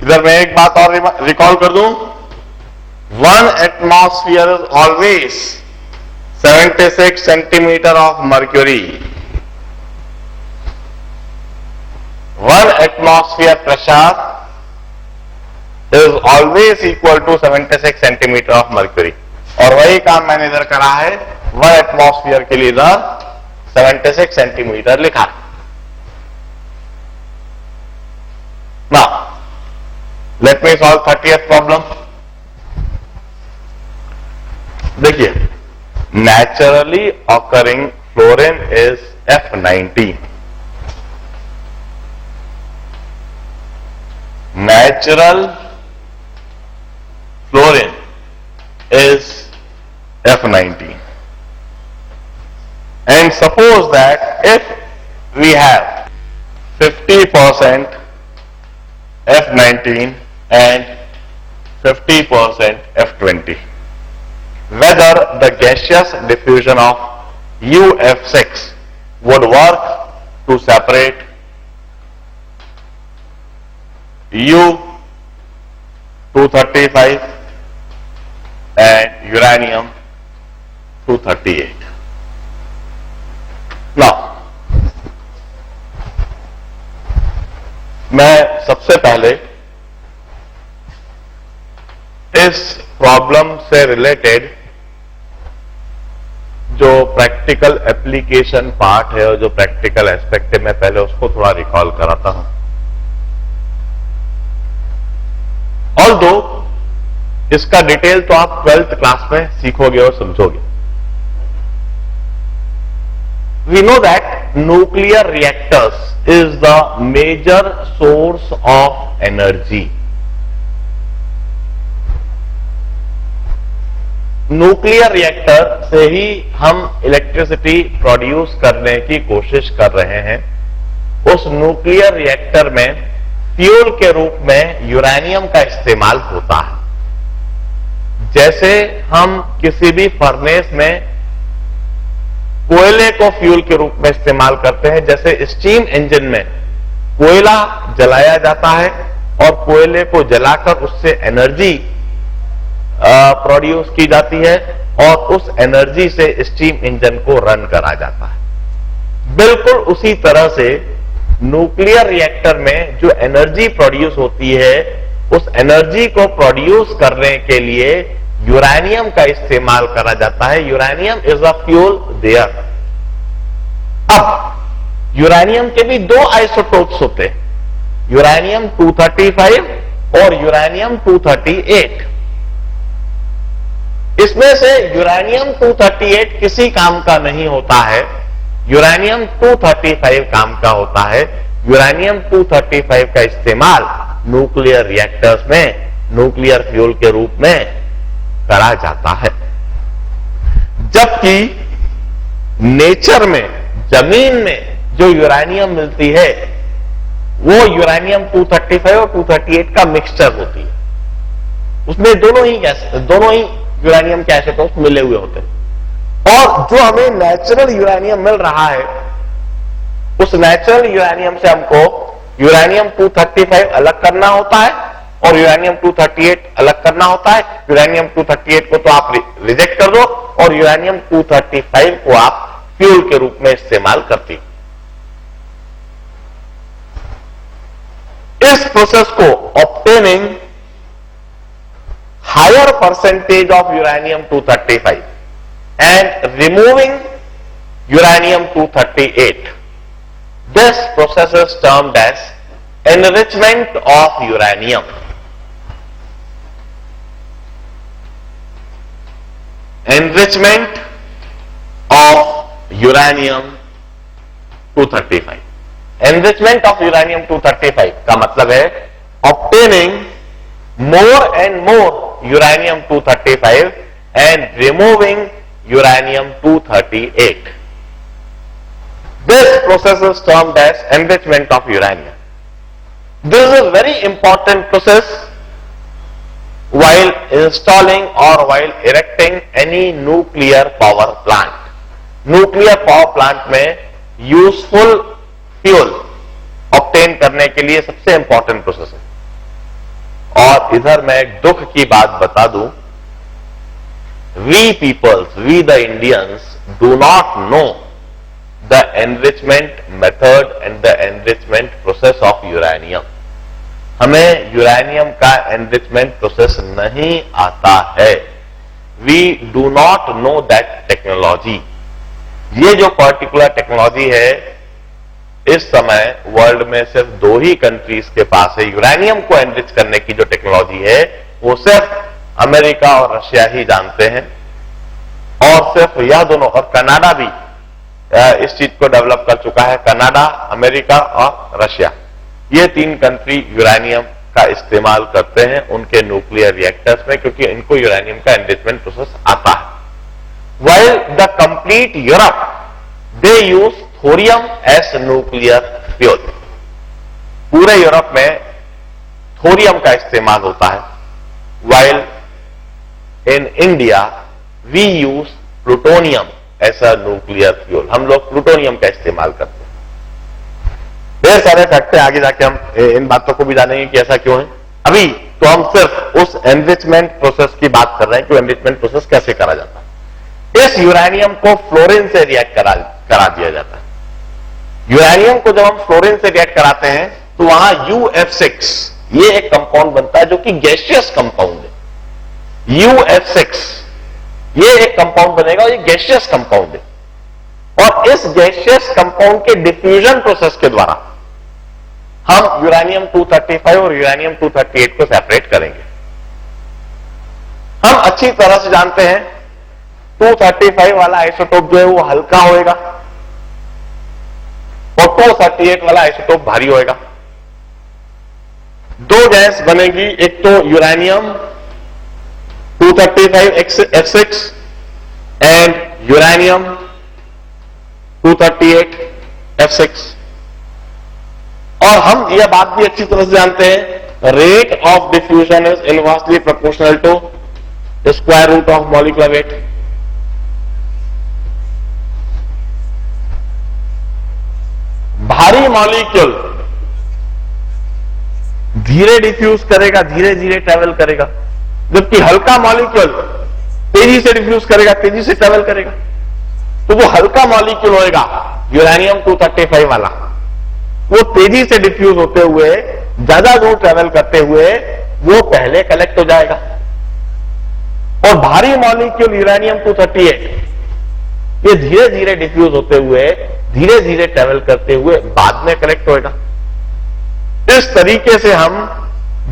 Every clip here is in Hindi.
इधर मैं एक बात और रिकॉल कर दूं, 1 atmosphere is always 76 centimetre of mercury. 1 atmosphere pressure is always equal to 76 centimetre of mercury. और वही काम मैंने इधर करा है, 1 एटमॉस्फेयर के लिए इधर 76 सेंटीमीटर लिखा. Now let me solve 30th problem. देखिए, naturally occurring fluorine is F19. Natural fluorine is F19. And suppose that if we have 50% F19 and 50% F20, whether the gaseous diffusion of UF6 would work to separate U-235 and uranium-238. Now, मैं सबसे पहले इस प्रॉब्लम से रिलेटेड जो प्रैक्टिकल एप्लीकेशन पार्ट है और जो प्रैक्टिकल एस्पेक्ट है, मैं पहले उसको थोड़ा रिकॉल कराता हूं. ऑल्दो इसका डिटेल तो आप 12th क्लास में सीखोगे और समझोगे. We know that nuclear reactors is the major source of energy. Nuclear reactor से ही हम इलेक्ट्रिसिटी प्रोड्यूस करने की कोशिश कर रहे हैं. उस न्यूक्लियर रिएक्टर में फ्यूल के रूप में यूरेनियम का इस्तेमाल होता है. जैसे हम किसी भी फर्नेस में कोयले को फ्यूल के रूप में इस्तेमाल करते हैं, जैसे स्टीम इंजन में कोयला जलाया जाता है और कोयले को जलाकर उससे एनर्जी प्रोड्यूस की जाती है और उस एनर्जी से स्टीम इंजन को रन करा जाता है. बिल्कुल उसी तरह से न्यूक्लियर रिएक्टर में जो एनर्जी प्रोड्यूस होती है, उस एनर्जी को प्रोड्यूस करने के लिए यूरेनियम का इस्तेमाल करा जाता है. Uranium is a fuel there. अब यूरेनियम के भी 2 आइसोटोप्स होते हैं, यूरेनियम 235 और यूरेनियम 238. इसमें से यूरेनियम 238 किसी काम का नहीं होता है, यूरेनियम 235 काम का होता है. यूरेनियम 235 का इस्तेमाल न्यूक्लियर रिएक्टर्स में न्यूक्लियर फ्यूल के रूप में करा जाता है. जबकि नेचर में, जमीन में जो यूरेनियम मिलती है वो यूरेनियम 235 और 238 का मिक्सचर होती है. उसमें दोनों ही यूरेनियम के आइसोटोप्स मिले हुए होते हैं. और जो हमें नेचुरल यूरेनियम मिल रहा है, उस नेचुरल यूरेनियम से हमको यूरेनियम 235 अलग करना होता है और यूरेनियम 238 अलग करना होता है. यूरेनियम 238 को तो आप रिजेक्ट कर दो और यूरेनियम 235 को आप फ्यूल के रूप में इस्तेमाल करती हो. इस प्रोसेस को obtaining higher percentage of uranium 235 and removing uranium 238. This process is termed as enrichment of uranium. Enrichment of uranium 235. Enrichment of uranium 235 का मतलब है obtaining more and more uranium 235 and removing uranium 238. This process is termed as enrichment of uranium. This is a very important process while installing or while erecting any nuclear power plant. Nuclear power plant में useful fuel obtain करने के लिए सबसे important process है. और इधर मैं एक दुख की बात बता दूं, we peoples, we the Indians do not know the enrichment method and the enrichment process of uranium. हमें यूरेनियम का एनरिचमेंट प्रोसेस नहीं आता है। We do not know that technology. ये जो पर्टिकुलर टेक्नोलॉजी है, इस समय वर्ल्ड में सिर्फ 2 ही कंट्रीज के पास है। यूरेनियम को एनरिच करने की जो टेक्नोलॉजी है वो सिर्फ अमेरिका और रशिया ही जानते हैं, और सिर्फ यह दोनों, और कनाडा भी इस चीज को डेवलप कर चुका है। कनाडा, अमेरिका और रशिया, ये 3 कंट्री यूरेनियम का इस्तेमाल करते हैं उनके न्यूक्लियर रिएक्टर्स में, क्योंकि इनको यूरेनियम का एनरिचमेंट प्रोसेस आता है। While the complete Europe, they use thorium as nuclear fuel. पूरे यूरोप में थोरियम का इस्तेमाल होता है। While in India, we use plutonium as a nuclear fuel. हम लोग प्लूटोनियम का इस्तेमाल करते हैं। ढेर सारे फैक्ट हैं, आगे जाके हम इन बातों को भी जानेंगे कि ऐसा क्यों है। अभी तो हम सिर्फ उस एनरिचमेंट प्रोसेस की बात कर रहे हैं कि एनरिचमेंट प्रोसेस कैसे करा जाता है। इस यूरेनियम को फ्लोरीन से रिएक्ट करा दिया जाता है। यूरेनियम को जब हम फ्लोरीन से रिएक्ट कराते हैं तो वहां UF6 ये एक कंपाउंड बनता है जो कि गैसियस कंपाउंड है। UF6 ये एक कंपाउंड बनेगा और ये गैसियस कंपाउंड है, और इस गैसियस कंपाउंड के डिफ्यूजन प्रोसेस के द्वारा हम यूरेनियम 235 और यूरेनियम 238 को सेपरेट करेंगे। हम अच्छी तरह से जानते हैं 235 वाला आइसोटोप जो है वो हल्का होएगा और 238 वाला आइसोटोप भारी होएगा। 2 गैस बनेगी, एक तो uranium 235F6 and uranium 238F6। और हम यह बात भी अच्छी तरह से जानते हैं, rate of diffusion is inversely proportional to square root of molecular weight. भारी मॉलिक्यूल धीरे डिफ्यूज करेगा, धीरे धीरे ट्रेवल करेगा, जबकि हल्का मॉलिक्यूल तेजी से डिफ्यूज करेगा, तेजी से ट्रेवल करेगा। तो वो हल्का मॉलिक्यूल होएगा यूरेनियम 235 वाला, वो तेजी से डिफ्यूज होते हुए, ज्यादा दूर ट्रेवल करते हुए वो पहले कलेक्ट हो जाएगा, और भारी मॉलिक्यूल यूरेनियम 238 ये धीरे धीरे डिफ्यूज होते हुए, धीरे धीरे ट्रेवल करते हुए बाद में कलेक्ट होएगा। इस तरीके से हम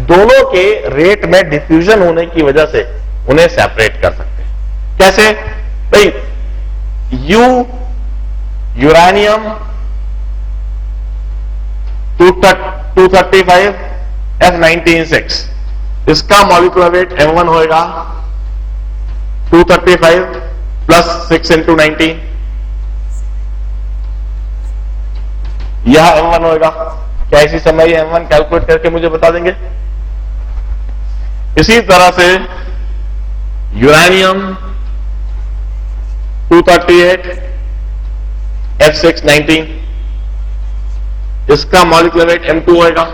दोनों के रेट में डिफ्यूजन होने की वजह से उन्हें सेपरेट कर सकते हैं। कैसे भाई, यूरेनियम 235 F196, इसका मॉलिक्यूलर वेट M1 होएगा 235 प्लस 6 into 19, यह M1 होएगा। क्या इसी समय M1 कैलकुलेट करके मुझे बता देंगे? इसी तरह से यूरेनियम 238 F619, इसका मॉलिक्यूलर वेट M2 होएगा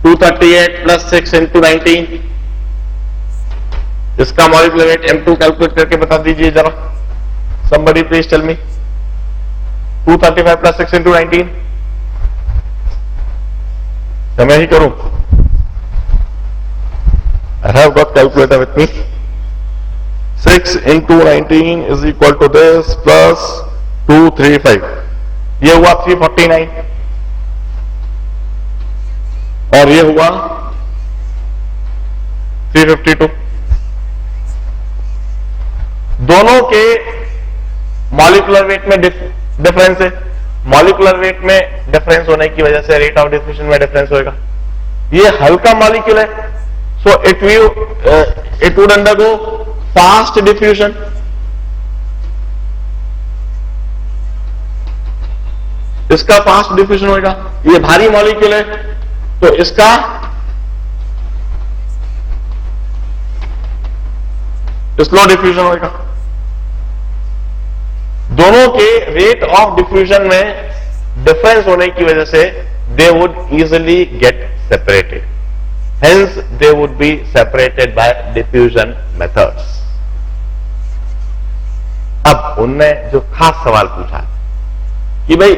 238 प्लस 6 into 19, इसका मॉलिक्यूलर वेट M2 कैलकुलेट करके बता दीजिए जरा। somebody please tell me 235 plus 6 into 19। क्या मैं ही करूं? I have got calculator with me. 6 into 19 is equal to this plus 235, ये हुआ 349, और ये हुआ 352। दोनों के मॉलिक्यूलर वेट में डिफरेंस है। मॉलिक्यूलर वेट में डिफरेंस होने की वजह से रेट ऑफ डिफ्यूजन में डिफरेंस होएगा। ये हल्का मॉलिक्यूल है, so it would undergo fast diffusion, इसका फास्ट डिफ्यूजन होएगा। ये भारी मॉलिक्यूल है तो इसका स्लो डिफ्यूजन होएगा। दोनों के रेट ऑफ डिफ्यूजन में डिफरेंस होने की वजह से they would easily get separated. Hence, they would be separated by diffusion methods. अब उनने जो खास सवाल पूछा कि भाई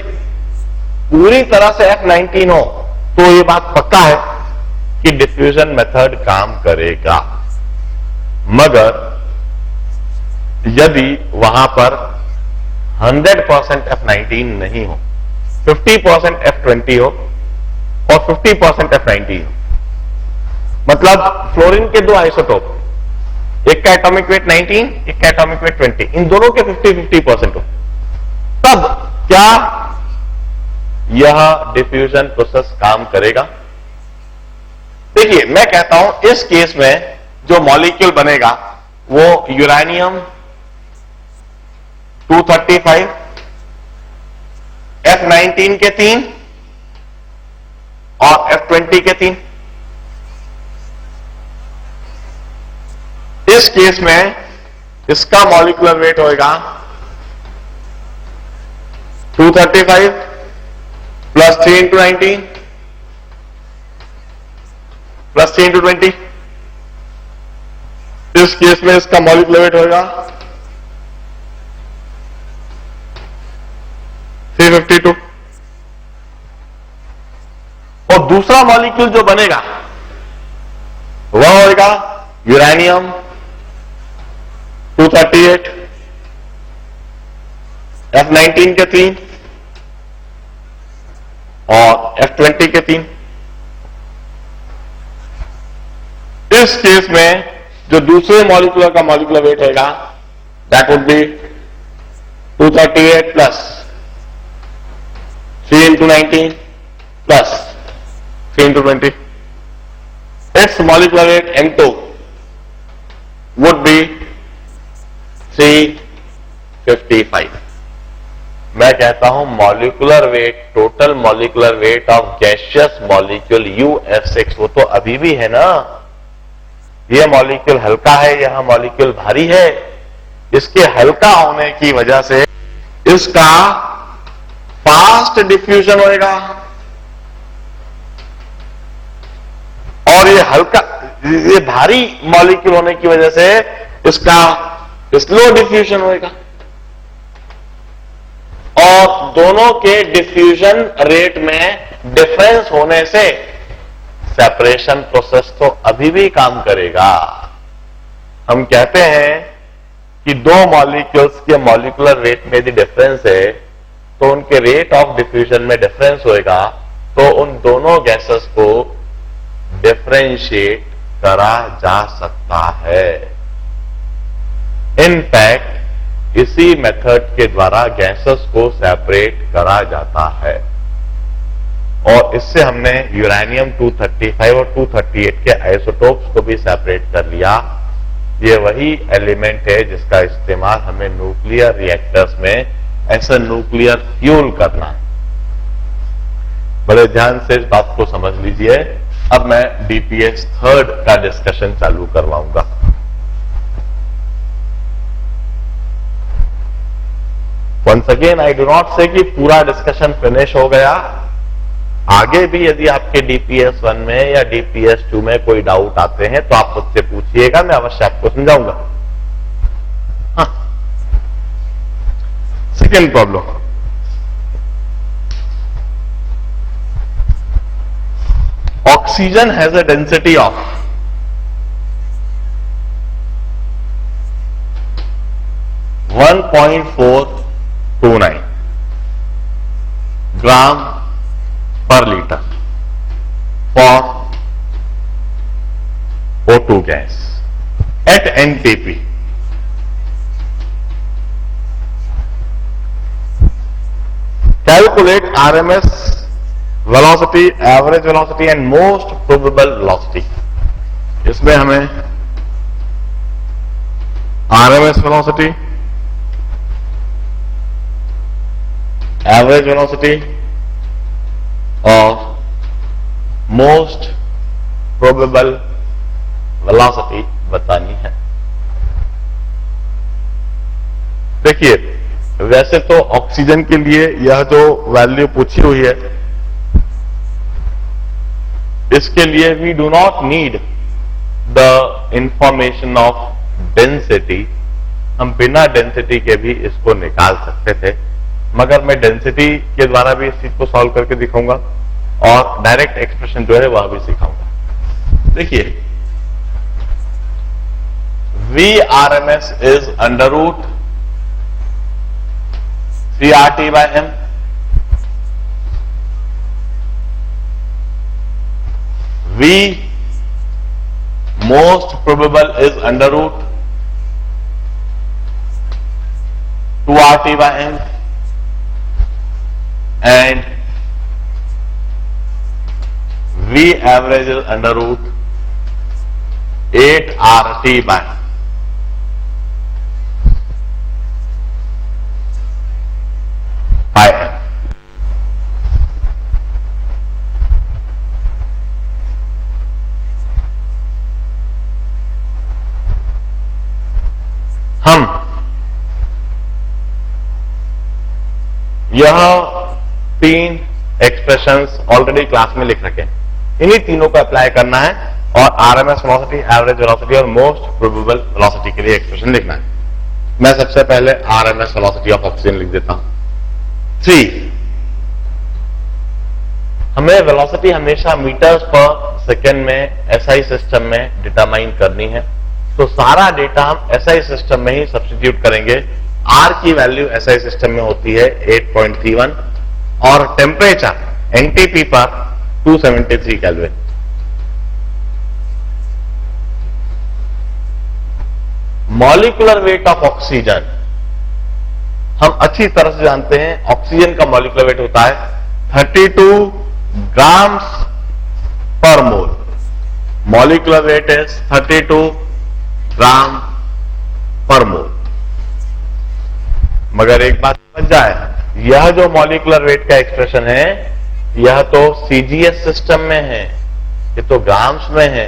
पूरी तरह से F19 हो तो ये बात पक्का है कि डिफ्यूजन मेथड काम करेगा, मगर यदि वहां पर 100% F19 नहीं हो, 50% F20 हो और 50% F19 हो, मतलब फ्लोरीन के दो आइसोटोप, एक का एटॉमिक वेट 19, एक का एटॉमिक वेट 20, इन दोनों के 50-50% हो, तब क्या यह डिफ्यूजन प्रोसेस काम करेगा? देखिए, मैं कहता हूं इस केस में जो मॉलिक्यूल बनेगा वो यूरेनियम 235, F19 के 3 और F20 के 3। इस केस में इसका मॉलिक्यूलर वेट होगा 235 प्लस 3 इंटू 19 प्लस 3 इंटू 20। इस केस में इसका मॉलिक्यूलर वेट होगा 352। और दूसरा मॉलिक्यूल जो बनेगा वह होगा यूरेनियम 238, F19 के 3 और F20 के 3। इस केस में जो दूसरे मॉलिक्यूलर का मॉलिक्यूलर वेट होगा that would be 238 plus 3 into 19 plus 3 into 20। It's molecular weight M2 would be 355। मैं कहता हूं molecular weight, total molecular weight of gaseous molecule UF6 वो तो अभी भी है ना, यह मॉलिक्यूल हल्का है, यह मॉलिक्यूल भारी है। इसके हल्का होने की वजह से इसका फास्ट डिफ्यूजन होएगा और ये भारी मॉलिक्यूल होने की वजह से इसका स्लो डिफ्यूजन होएगा। और दोनों के डिफ्यूजन रेट में डिफरेंस होने से सेपरेशन प्रोसेस तो अभी भी काम करेगा। हम कहते हैं कि दो मॉलिक्यूल्स के मॉलिक्यूलर वेट में यदि डिफरेंस है तो उनके रेट ऑफ डिफ्यूजन में डिफरेंस होएगा, तो उन दोनों गैसेस को डिफरेंशिएट करा जा सकता है। इनफैक्ट इसी मेथड के द्वारा गैसेस को सेपरेट करा जाता है और इससे हमने यूरेनियम 235 और 238 के आइसोटोप्स को भी सेपरेट कर लिया। ये वही एलिमेंट है जिसका इस्तेमाल हमें न्यूक्लियर रिएक्टर्स में ऐसा न्यूक्लियर फ्यूल करना है। बड़े ध्यान से इस बात को समझ लीजिए। अब मैं डीपीएस थर्ड का डिस्कशन चालू करवाऊंगा। Once again I do not say कि पूरा डिस्कशन फिनिश हो गया। आगे भी यदि आपके डीपीएस 1 में या डीपीएस 2 में कोई डाउट आते हैं तो आप मुझसे पूछिएगा, मैं अवश्य आपको समझाऊंगा। हाँ, second problem, oxygen has a density of 1.429 gram per liter for O2 gas at NTP. Calculate RMS velocity, average velocity and most probable velocity. इसमें हमें RMS velocity, average velocity और मोस्ट प्रोबेबल वेलोसिटी बतानी है। देखिए, वैसे तो ऑक्सीजन के लिए यह जो वैल्यू पूछी हुई है इसके लिए we do not need the information of density, हम बिना डेंसिटी के भी इसको निकाल सकते थे, मगर मैं डेंसिटी के द्वारा भी इस चीज को सॉल्व करके दिखाऊंगा और डायरेक्ट एक्सप्रेशन जो है वह भी सिखाऊंगा। देखिए, Vrms is under root 3RT/m, V most probable is under root 2RT/m, and V average is under root 8RT/m. हम यह तीन एक्सप्रेशंस ऑलरेडी क्लास में लिख रखे हैं, इन्हीं तीनों को अप्लाई करना है और आरएमएस वेलोसिटी, एवरेज वेलोसिटी और मोस्ट प्रोबेबल वेलोसिटी के लिए एक्सप्रेशन लिखना है। मैं सबसे पहले आरएमएस वेलोसिटी ऑफ ऑक्सीजन लिख देता हूं 3। हमें वेलोसिटी हमेशा मीटर्स पर सेकेंड में एसआई सिस्टम में डिटरमाइन करनी है, तो सारा डेटा हम एसआई सिस्टम में ही सब्स्टिट्यूट करेंगे। आर की वैल्यू एसआई सिस्टम में होती है 8.31 और टेम्परेचर एनटीपी पर 273 kelvin. Molecular weight of oxygen हम अच्छी तरह से जानते हैं, ऑक्सीजन का मॉलिक्यूलर वेट होता है 32 ग्राम्स पर मोल। मॉलिक्यूलर वेट इज 32 ग्राम पर मोल। मगर एक बात समझ जाए, यह जो मॉलिक्यूलर वेट का एक्सप्रेशन है यह तो सीजीएस सिस्टम में है, ये तो ग्राम्स में है,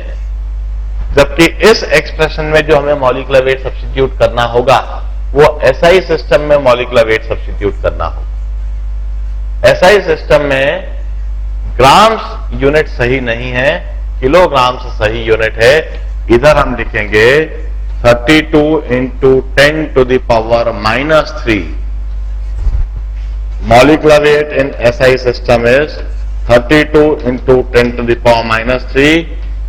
जबकि इस एक्सप्रेशन में जो हमें मॉलिक्यूलर वेट सब्स्टिट्यूट करना होगा वो एसआई सिस्टम में मॉलिक्यूलर वेट सब्स्टिट्यूट करना होगा। एसआई सिस्टम में ग्राम्स यूनिट सही नहीं है, किलोग्राम्स सही यूनिट है। इधर हम लिखेंगे 32 into 10 to the power -3. Molecular weight in SI system is 32 into 10 to the power -3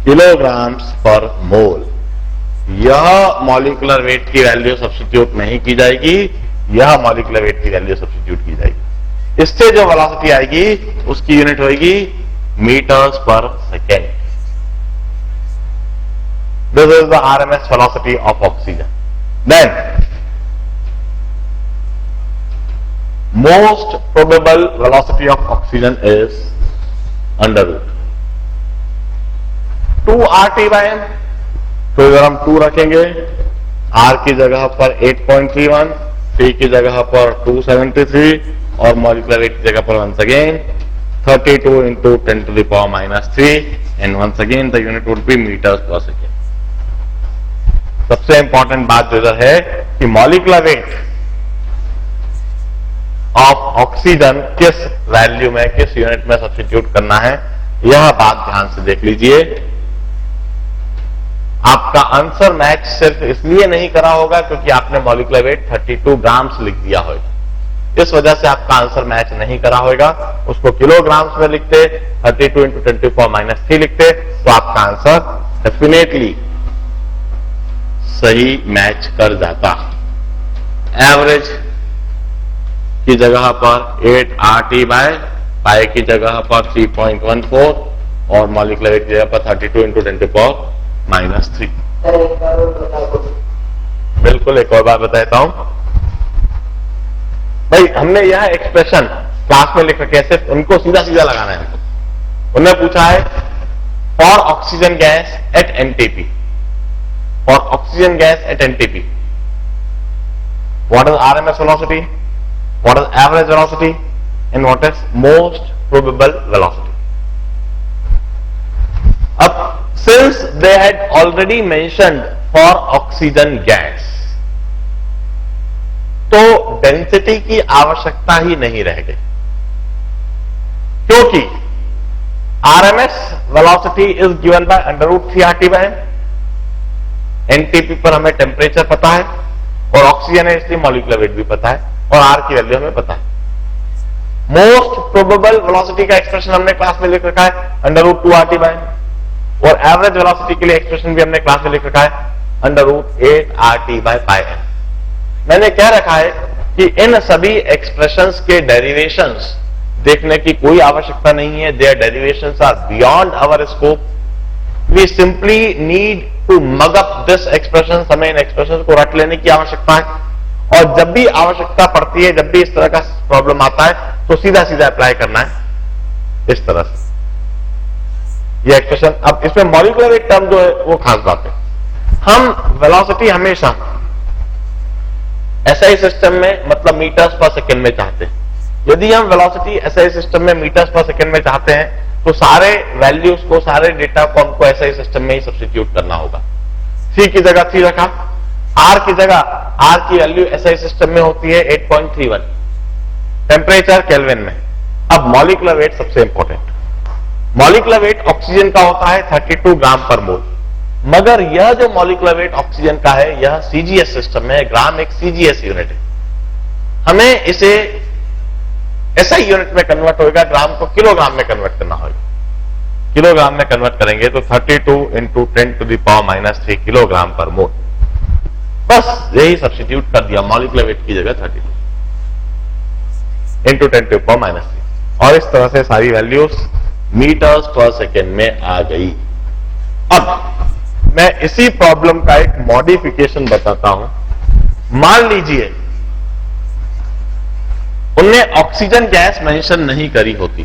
kilograms per mole. यह मॉलिक्यूलर वेट की वैल्यू सब्स्टिट्यूट नहीं की जाएगी, यह मॉलिक्यूलर वेट की वैल्यू सब्स्टिट्यूट की जाएगी। इससे जो वेलोसिटी आएगी उसकी यूनिट होगी मीटर्स पर second. This is the RMS velocity of oxygen. Then, most probable velocity of oxygen is under root 2RT/m. तो इधर हम 2 रखेंगे, R की जगह पर 8.31, T की जगह पर 273 और मॉलिक्यूलर वेट की जगह पर once again 32 into 10 to the power -3 and once again the unit would be meters per second. सबसे इंपॉर्टेंट बात जो इधर है कि मॉलिक्यूलर वेट ऑफ ऑक्सीजन किस वैल्यू में, किस यूनिट में सब्स्टिट्यूट करना है, यह बात ध्यान से देख लीजिए। आपका आंसर मैच सिर्फ इसलिए नहीं करा होगा क्योंकि आपने मॉलिक्यूलर वेट 32 ग्राम्स लिख दिया होगा, इस वजह से आपका आंसर मैच नहीं करा होगा। उसको किलोग्राम्स में लिखते, 32 into 10 to the power -3 लिखते तो आपका आंसर डेफिनेटली सही मैच कर जाता। एवरेज की जगह पर 8RT/पाई की जगह पर 3.14 और मॉलिक्यूलर वेट की जगह पर 32 into 10 to the power -3। बिल्कुल, एक और बात बताता हूं भाई, हमने यह एक्सप्रेशन क्लास में लिख रखे हैं, सिर्फ उनको सीधा सीधा लगाना है हमको। उन्होंने पूछा है for oxygen gas at NTP, for oxygen gas at NTP, what is RMS velocity, what is average velocity, and what is most probable velocity. Ab, since they had already mentioned for oxygen gas, तो डेंसिटी की आवश्यकता ही नहीं रह गई, क्योंकि RMS velocity is given by under root 3RT by m. NTP पर हमें टेम्परेचर पता है और ऑक्सीजन है इसलिए मॉलिक्यूलर वेट भी पता है और R की वैल्यू हमें पता है. मोस्ट प्रोबेबल वेलोसिटी का एक्सप्रेशन हमने क्लास में लिख रखा है under root 2RT by m और एवरेज वेलोसिटी के लिए एक्सप्रेशन भी हमने क्लास में लिख रखा है under root 8RT by pi m. मैंने कह रखा है कि इन सभी एक्सप्रेशंस के डेरिवेशंस देखने की कोई आवश्यकता नहीं है. Their derivations are beyond our scope. We simply need to mug up this expression. हमें इन एक्सप्रेशन को रट लेने की आवश्यकता है और जब भी आवश्यकता पड़ती है, जब भी इस तरह का प्रॉब्लम आता है तो सीधा सीधा अप्लाई करना है इस तरह से ये एक्सप्रेशन. अब इसमें मॉलिक्यूलर वेट टर्म जो है वो खास बात है. हम वेलोसिटी हमेशा एसआई सिस्टम में मतलब मीटर्स पर सेकेंड में चाहते हैं. यदि हम वेलोसिटी एसआई सिस्टम में मीटर्स पर सेकेंड में चाहते हैं तो सारे वैल्यूज को, सारे डेटा को हमको एसआई सिस्टम में ही सब्स्टिट्यूट करना होगा. सी की जगह 3 रखा, आर की जगह, आर की वैल्यू एसआई सिस्टम में होती है 8.31, टेम्परेचर केल्विन में. अब मॉलिक्यूलर वेट सबसे इंपॉर्टेंट. मॉलिक्यूलर वेट ऑक्सीजन का होता है 32 ग्राम पर मोल, मगर यह जो मॉलिक्यूलर वेट ऑक्सीजन का है यह सीजीएस सिस्टम में है. ग्राम एक सीजीएस यूनिट है. हमें इसे ऐसा यूनिट में कन्वर्ट होगा, ग्राम को किलोग्राम में कन्वर्ट करना होगा. किलोग्राम में कन्वर्ट करेंगे तो 32 इंटू 10⁻³ किलोग्राम पर मोल. बस यही सब्स्टिट्यूट कर दिया मॉलिक्यूलर वेट की जगह 32 इंटू 10⁻³ और इस तरह से सारी वैल्यूज मीटर्स पर सेकेंड में आ गई. अब मैं इसी प्रॉब्लम का एक मॉडिफिकेशन बताता हूं. मान लीजिए उनने ऑक्सीजन गैस मेंशन नहीं करी होती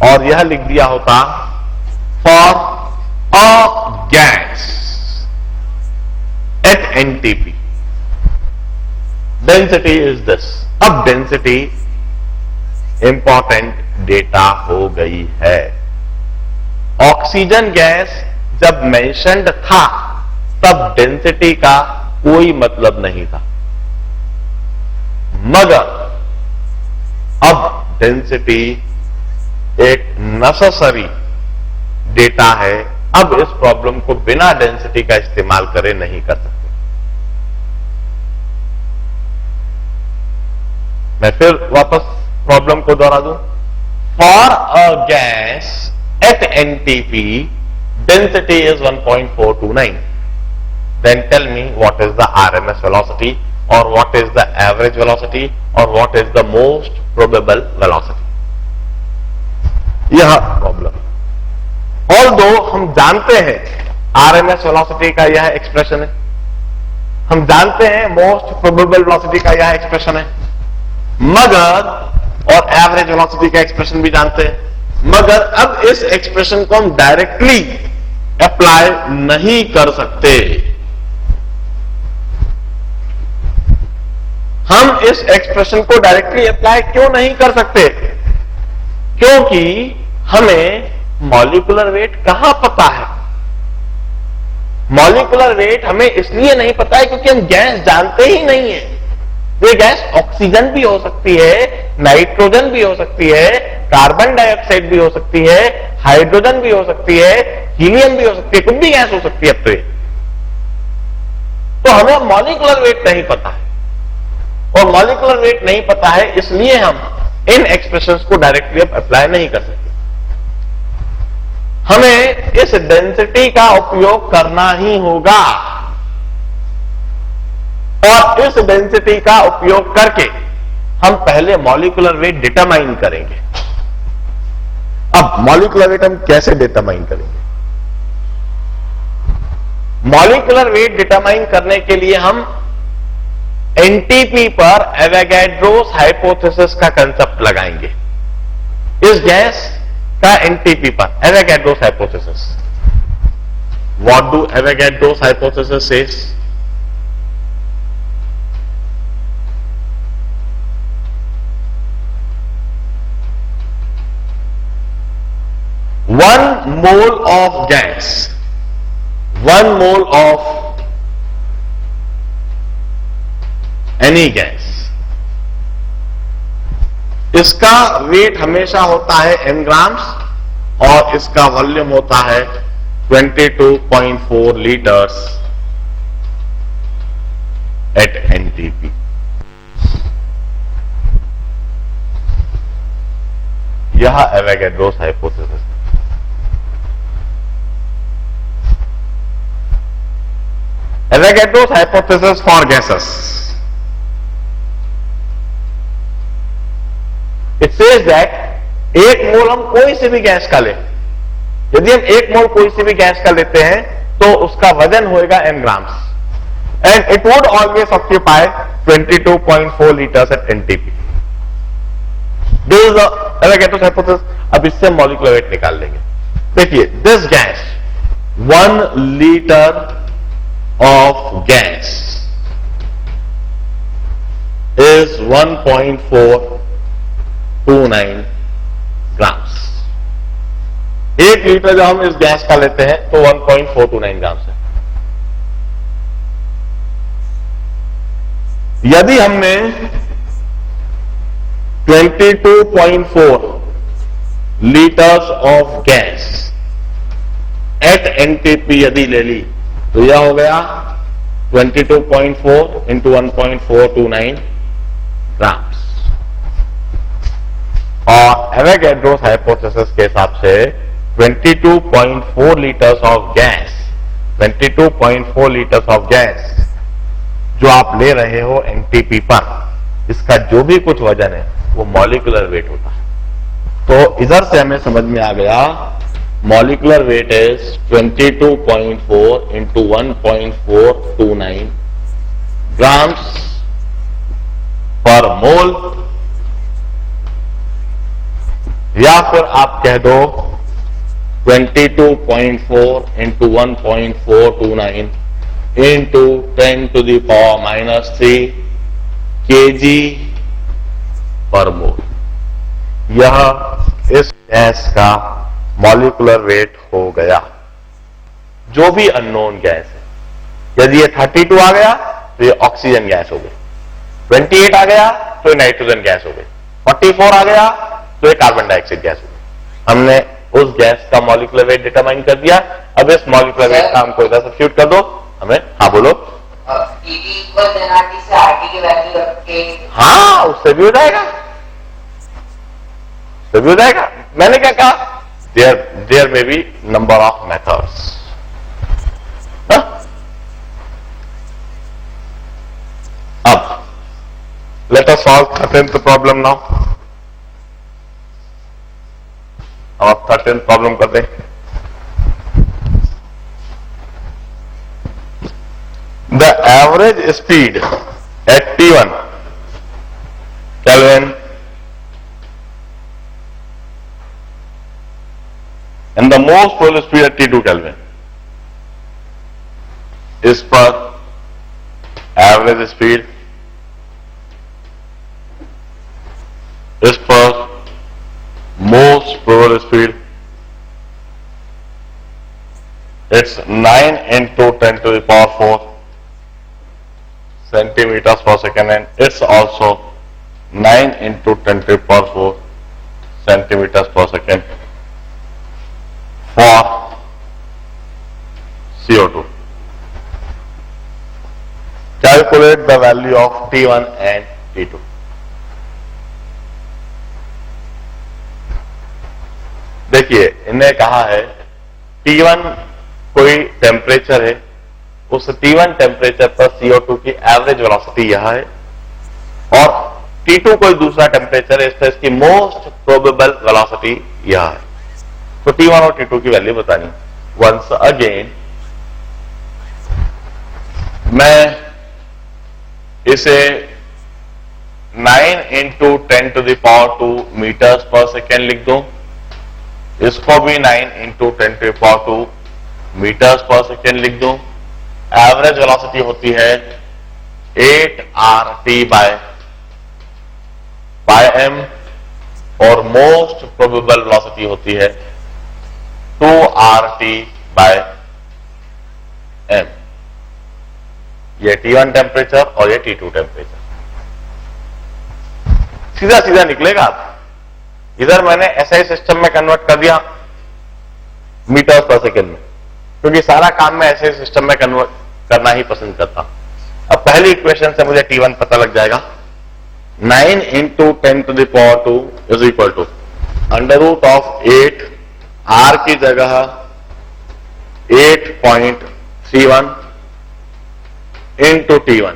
और यह लिख दिया होता for a gas at NTP density is this. अब डेंसिटी इंपॉर्टेंट डेटा हो गई है. ऑक्सीजन गैस जब मेंशन्ड था तब डेंसिटी का कोई मतलब नहीं था, मगर अब डेंसिटी एक नेसेसरी डेटा है. अब इस प्रॉब्लम को बिना डेंसिटी का इस्तेमाल करे नहीं कर सकते. मैं फिर वापस प्रॉब्लम को दोहरा दूं. For a gas at NTP density is 1.429. Then tell me what is the RMS velocity or what is the average velocity or what is the most probable velocity. यह प्रॉब्लम. Although हम जानते हैं RMS velocity का यह एक्सप्रेशन है, हम जानते हैं मोस्ट प्रोबेबल वेलोसिटी का यह एक्सप्रेशन है, मगर और एवरेज वेलोसिटी का एक्सप्रेशन भी जानते हैं, मगर अब इस एक्सप्रेशन को हम डायरेक्टली अप्लाई नहीं कर सकते. हम इस एक्सप्रेशन को डायरेक्टली अप्लाई क्यों नहीं कर सकते? क्योंकि हमें मॉलिक्यूलर वेट कहां पता है. मॉलिक्यूलर वेट हमें इसलिए नहीं पता है क्योंकि हम गैस जानते ही नहीं है. ये गैस ऑक्सीजन भी हो सकती है, नाइट्रोजन भी हो सकती है, कार्बन डाइऑक्साइड भी हो सकती है, हाइड्रोजन भी हो सकती है, हीलियम भी हो सकती है, कुछ भी गैस हो सकती है. अब तो हमें मॉलिक्यूलर वेट नहीं पता है और मॉलिक्यूलर वेट नहीं पता है इसलिए हम इन एक्सप्रेशंस को डायरेक्टली अब अप्लाई नहीं कर सकते. हमें इस डेंसिटी का उपयोग करना ही होगा और इस डेंसिटी का उपयोग करके हम पहले मॉलिक्यूलर वेट डिटरमाइन करेंगे. अब मॉलिक्यूलर वेट हम कैसे डिटरमाइन करेंगे? मॉलिक्यूलर वेट डिटरमाइन करने के लिए हम एनटीपी पर एवोगैड्रोस हाइपोथेसिस का कंसेप्ट लगाएंगे. इस गैस का एनटीपी पर Avogadro's hypothesis. What do Avogadro's hypothesis says? One mole of gas, 1 mole of any gas इसका वेट हमेशा होता है n ग्राम्स और इसका वॉल्यूम होता है 22.4 लीटर्स एट एनटीपी। यह Avogadro's hypothesis. Avogadro's hypothesis for gases. It says that एक मोल हम कोई से भी गैस का लें, यदि हम एक मोल कोई से भी गैस का लेते हैं तो उसका वजन होएगा n grams and it would always occupy 22.4 litres at NTP. This is the Avogadro's hypothesis. अब इससे मॉलिक्यूलर वेट निकाल लेंगे। देखिए, this gas 1 litre of gas is 1.429 grams. 1 litre जब हम इस गैस का लेते हैं तो 1.429 ग्राम्स है। यदि हमने 22.4 litres of gas at NTP यदि ले ली तो यह हो गया 22.4 इंटू 1.429 ग्राम्स। और एवोगैड्रोस हाइपोथेसिस के हिसाब से 22.4 litres of gas 22.4 litres of gas जो आप ले रहे हो एनटीपी पर, इसका जो भी कुछ वजन है वो मॉलिक्यूलर वेट होता है। तो इधर से हमें समझ में आ गया molecular weight is 22.4 into 1.429 grams पर मोल, या फिर आप कह दो 22.4 into 1.429 into 10 to the power -3 kg पर मोल। यह इस गैस का मॉलिक्यूलर वेट हो गया, जो भी अननोन गैस है। यदि ये 32 आ गया तो ये ऑक्सीजन गैस हो गई, 28 आ गया तो ये नाइट्रोजन गैस हो गई, 44 आ गया तो ये कार्बन डाइऑक्साइड गैस हो गई। हमने उस गैस का मॉलिक्यूलर वेट डिटरमाइन कर दिया। अब इस मॉलिक्यूलर वेट का हमको इधर सब्स्टिट्यूट कर दो हमें। हाँ बोलो। हाँ, उससे भी हो जाएगा, उससे भी हो जाएगा। मैंने क्या कहा, देयर में बी नंबर ऑफ मेथड्स। अब let us solve 13th problem now. अब 13th प्रॉब्लम करते हैं। The average speed at T1 Kelvin and the most probable speed at T2 Kelvin is for average speed is for most probable speed. It's 9 into 10 to the power 4 centimeters per second, and it's also 9 into 10 to the power 4 centimeters per second for CO2. Calculate the value of T1 and T2. देखिए, इन्हें कहा है T1 कोई टेम्परेचर है, उस T1 टेम्परेचर पर CO2 की एवरेज वेलोसिटी यह है, और T2 कोई दूसरा टेम्परेचर है, इसलिए इसकी मोस्ट प्रोबेबल वेलोसिटी यह है। तो T1 और T2 की वैल्यू बतानी। वंस अगेन मैं इसे 9 into 10 to the power 2 metres पर सेकेंड लिख दूं, इसको भी 9 into 10 to the power 2 metres पर सेकेंड लिख दूं। एवरेज वेलोसिटी होती है 8 RT बाय m, और मोस्ट प्रोबेबल वेलोसिटी होती है 2 RT बाय m। ये T1 टेम्परेचर और ये T2 टेम्परेचर। सीधा सीधा निकलेगा। इधर मैंने एसआई सिस्टम में कन्वर्ट कर दिया मीटर्स पर सेकेंड में, क्योंकि सारा काम मैं ऐसे सिस्टम में कन्वर्ट करना ही पसंद करता। अब पहली इक्वेशन से मुझे T1 पता लग जाएगा। 9 into 10 to the power 2 is equal to under root of 8 R की जगह 8.31 into T1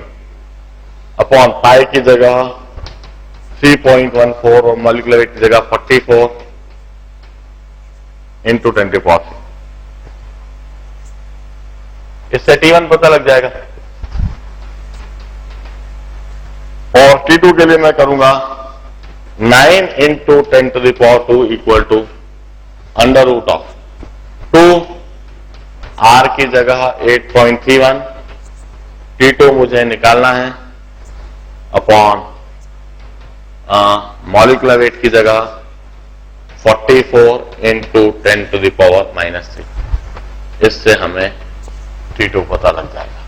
अपॉन पाई की जगह 3.14 और मॉलिक्यूलर वेट की जगह 44 into 10 to the power 3। इससे T1 पता लग जाएगा। और T2 के लिए मैं करूंगा 9 into 10 to the power 2 equal to under root of 2 R की जगह 8.31, T2 मुझे निकालना है, अपॉन मॉलिक्यूलर वेट की जगह 44 into 10 to the power -3। इससे हमें T2 पता लग जाएगा।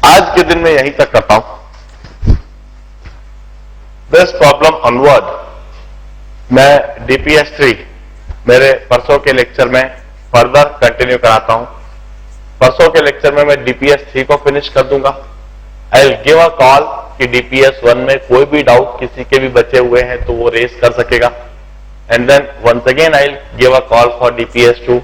आज के दिन में यहीं तक करता हूं। दिस प्रॉब्लम ऑनवर्ड मैं DPS3 मेरे परसों के लेक्चर में फर्दर कंटिन्यू कराता हूं। परसों के लेक्चर में मैं DPS3 को फिनिश कर दूंगा। आई विल गिव अ कॉल कि DPS1 में कोई भी डाउट किसी के भी बचे हुए हैं तो वो रेस कर सकेगा। And then once again I will give a call for DPS2।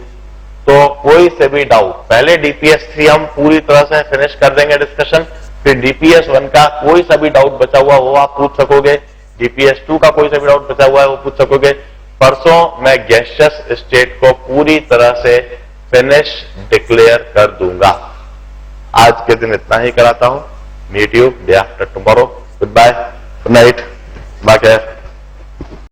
तो कोई से भी डाउट, पहले DPS3 हम पूरी तरह से फिनिश कर देंगे डिस्कशन, फिर DPS1 का कोई सा भी डाउट बचा हुआ वो आप पूछ सकोगे, DPS2 का कोई सा भी डाउट बचा हुआ है वो पूछ सकोगे। परसों मैं गैसियस स्टेट को पूरी तरह से फिनिश डिक्लेयर कर दूंगा। आज के दिन इतना ही कराता हूं। Meet you day after tomorrow. Good bye, good night, bye care.